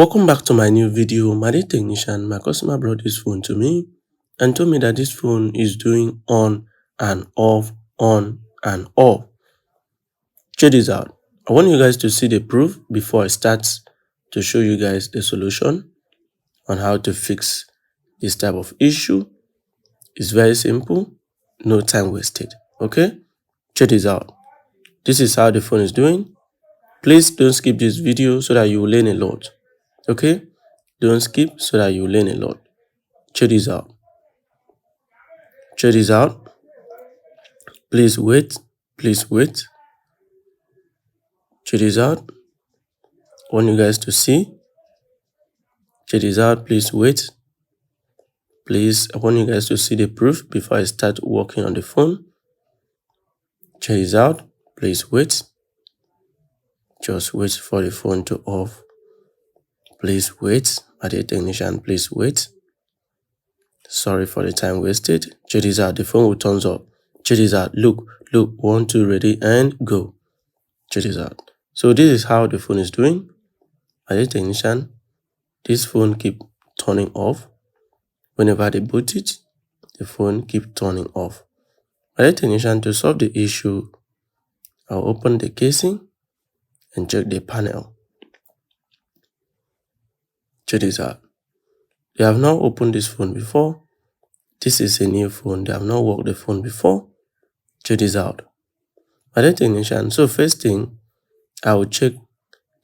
Welcome back to my new video. My dear technician, my customer brought this phone to me and told me that this phone is doing on and off, on and off. Check this out. I want you guys to see the proof before I start to show you guys the solution on how to fix this type of issue. It's very simple, no time wasted. Okay? Check this out. This is how the phone is doing. Please don't skip this video so that you will learn a lot. Okay? Don't skip so that you learn a lot. Check this out. Check this out. Please wait. Please wait. Check this out. I want you guys to see. Check this out. Please wait. Please, I want you guys to see the proof before I start working on the phone. Check this out. Please wait. Just wait for the phone to off. Please wait. My dear technician, please wait. Sorry for the time wasted. Check this out. The phone will turn up. Check this out. Look. 1, 2, ready, and go. Check this out. So this is how the phone is doing. My dear technician, this phone keep turning off. Whenever they boot it, the phone keep turning off. My dear technician, to solve the issue, I'll open the casing and check the panel. Check this out. They have not opened this phone before. This is a new phone. They have not worked the phone before. Check this out. My dear technician, so first thing, I will check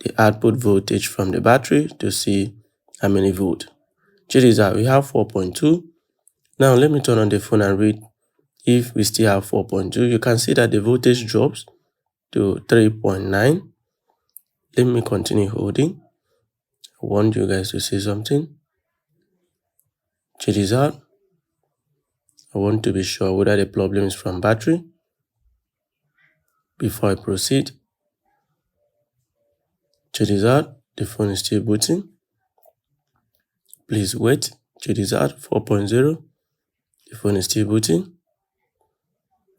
the output voltage from the battery to see how many volt. Check this out. We have 4.2. Now let me turn on the phone and read if we still have 4.2. You can see that the voltage drops to 3.9. Let me continue holding. I want you guys to see something. Check this out. I want to be sure whether the problem is from battery before I proceed. Check this out. The phone is still booting. Please wait. Check this out. 4.0. The phone is still booting.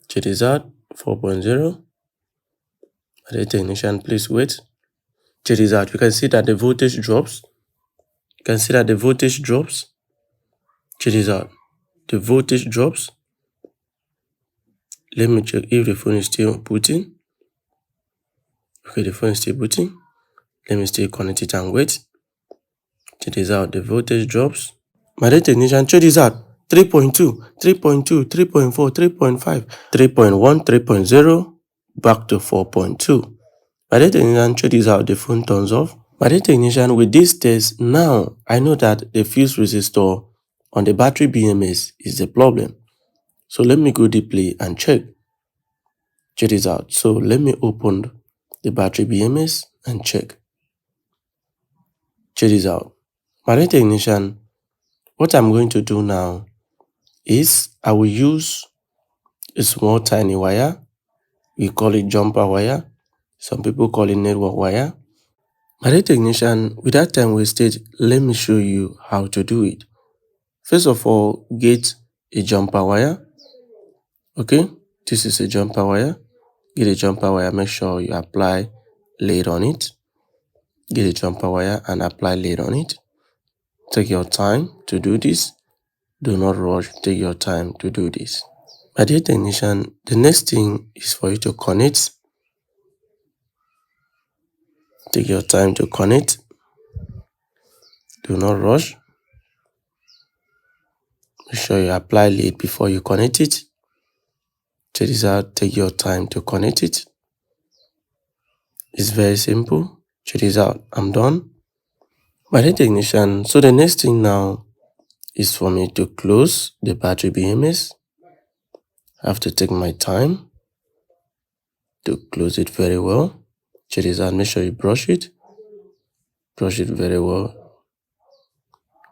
Check this out. 4.0. The technician, please wait. Check this out. You can see that the voltage drops. You can see that the voltage drops. Check this out. The voltage drops. Let me check if the phone is still booting. Okay, the phone is still booting. Let me still connect it and wait. Check this out. The voltage drops. My dear technician, check this out. 3.2, 3.2, 3.4, 3.5, 3.1, 3.0, back to 4.2. My dear technician, check this out. The phone turns off. My dear technician, with this test, now I know that the fuse resistor on the battery BMS is the problem. So let me go deeply and check. Check this out. So let me open the battery BMS and check. Check this out. My dear technician, what I'm going to do now is I will use a small tiny wire. We call it jumper wire. Some people call it network wire. My dear technician, without time wasted, let me show you how to do it. First of all, get a jumper wire. Okay, this is a jumper wire. Get a jumper wire. Make sure you apply lead on it. Get a jumper wire and apply lead on it. Take your time to do this. Do not rush. Take your time to do this. My dear technician, the next thing is for you to connect. Take your time to connect. Do not rush. Make sure you apply lead before you connect it. Check this out. Take your time to connect it. It's very simple. Check this out. I'm done. My dear technician, so the next thing now is for me to close the battery BMS. I have to take my time to close it very well. Check this out. Make sure you brush it. Brush it very well.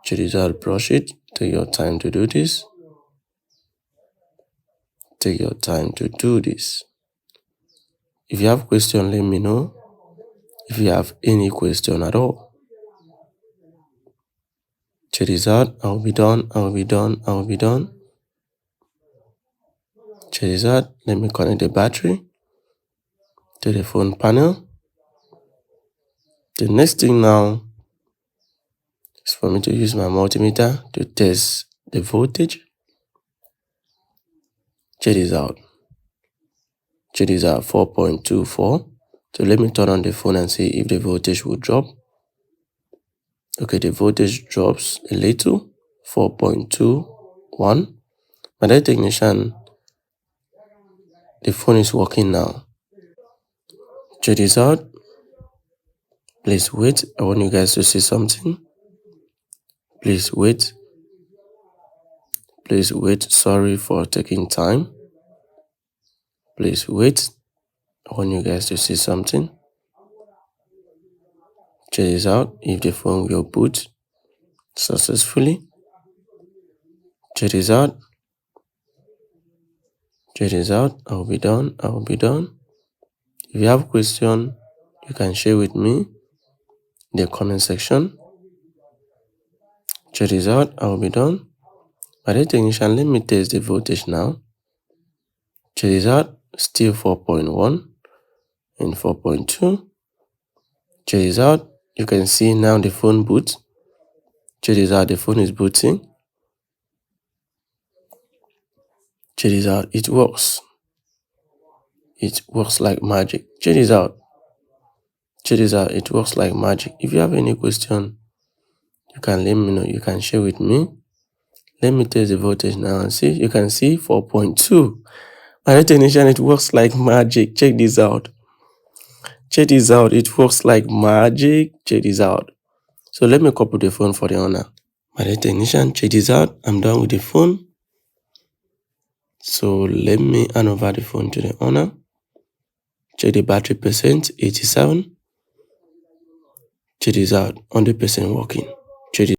Check this out. Brush it. Take your time to do this. Take your time to do this. If you have question, let me know. If you have any question at all. Check this out. I'll be done. Check this out. Let me connect the battery to the phone panel. The next thing now is for me to use my multimeter to test the voltage. Check this out. Check this out, 4.24. So let me turn on the phone and see if the voltage will drop. Okay, the voltage drops a little, 4.21. My dear technician, the phone is working now. Check this out. Please wait. I want you guys to see something. Please wait. Please wait. Sorry for taking time. Please wait. I want you guys to see something. Check this out. If the phone will boot successfully. Check this out. Check this out. I will be done. I will be done. If you have a question, you can share with me in the comment section. Check this out. I will be done. My dear technician, let me test the voltage now. Check this out. Still 4.1 and 4.2. Check this out. You can see now the phone boots. Check this out. The phone is booting. Check this out. It works. It works like magic. Check this out. Check this out. It works like magic. If you have any question, you can let me know. You can share with me. Let me test the voltage now and see. You can see 4.2. My technician, it works like magic. Check this out. Check this out. It works like magic. Check this out. So let me couple the phone for the owner. My technician, check this out. I'm done with the phone. So let me hand over the phone to the owner. Check the battery percent, 87. Check this out, 100% working. Check this.